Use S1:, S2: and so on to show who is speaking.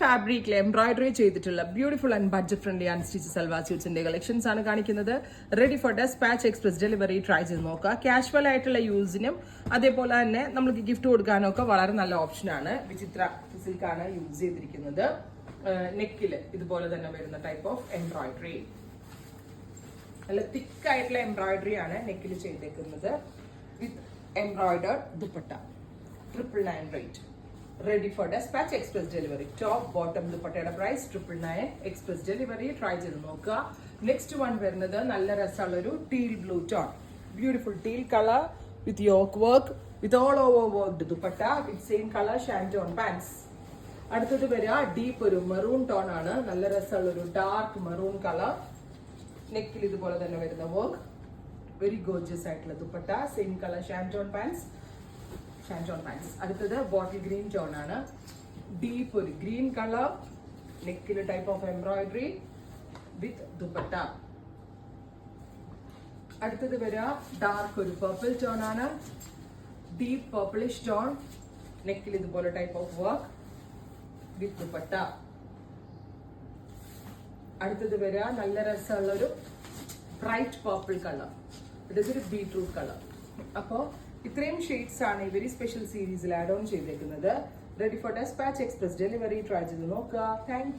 S1: ഫാബ്രിക്കിൽ എംബ്രോയിഡറി ചെയ്തിട്ടുള്ള beautiful and budget friendly and stitch salwar സ്യൂട്ട്സിന്റെ കളക്ഷൻസ് ആണ് കാണിക്കുന്നത്. Ready for dispatch express delivery try ചെയ്ത് നോക്കുക. കാഷ്വൽ ആയിട്ടുള്ള യൂസിനും അതേപോലെ തന്നെ നമുക്ക് ഗിഫ്റ്റ് കൊടുക്കാനും ഒക്കെ വളരെ നല്ല ഓപ്ഷനാണ്. വിചിത്ര സിൽക്കാണ് യൂസ് ചെയ്തിരിക്കുന്നത്. നെക്കില് ഇതുപോലെ തന്നെ വരുന്ന ടൈപ്പ് ഓഫ് എംബ്രോയിഡറി, നല്ല തിക്ക് ആയിട്ടുള്ള എംബ്രോയിഡറി ആണ് നെക്കിൽ ചെയ്തേക്കുന്നത്. With embroidered dupatta. 999 rate. Ready for dispatch express delivery. Top bottom ദുപ്പട്ടയുടെ പ്രൈസ് 999. എക്സ്പ്രസ് ഡെലിവറി ട്രൈ ചെയ്ത് നോക്കുക. നെക്സ്റ്റ് വൺ വരുന്നത് നല്ല രസമുള്ള ഒരു teal blue tone. Beautiful teal colour with yoke work with all over worked dupatta with same colour ഷാൻറ്റോൺ pants. അടുത്തത് വരിക deep ഒരു മെറൂൺ ടോൺ ആണ്. നല്ല രസമുള്ള ഒരു ഡാർക്ക് മെറൂൺ കളർ. നെക്കിൽ ഇതുപോലെ തന്നെ വരുന്ന വർക്ക്. വെരി ഗോർജിയസ് ആയിട്ടുള്ള ദുപ്പട്ട. Same colour ഷാൻറ്റോൺ pants. അടുത്തത് ബോട്ടിൽ ഗ്രീൻ ടോൺ ആണ്. ഡീപ്പ് ഒരു ഗ്രീൻ കളർ. നെക്കിൽ type of embroidery with dupatta. അടുത്തത് വരിക ഡാർക്ക് ഒരു പർപ്പിൾ ടോൺ ആണ്. Deep purplish tone. നെക്കിൽ ഇതുപോലെ type of work with dupatta. അടുത്തത് വരിക നല്ല രസമുള്ള ഒരു ബ്രൈറ്റ് പർപ്പിൾ കളർ. ഇതൊരു ബീട്രൂട്ട് കളർ. അപ്പോ ഇത്രയും ഷെയ്ഡ്സ് ആണ് ഈ വെരി സ്പെഷ്യൽ സീരീസിൽ ആഡ് ഓൺ ചെയ്തേക്കുന്നത്. Ready for dispatch express delivery try ചെയ്ത് നോക്കുക. Thank you.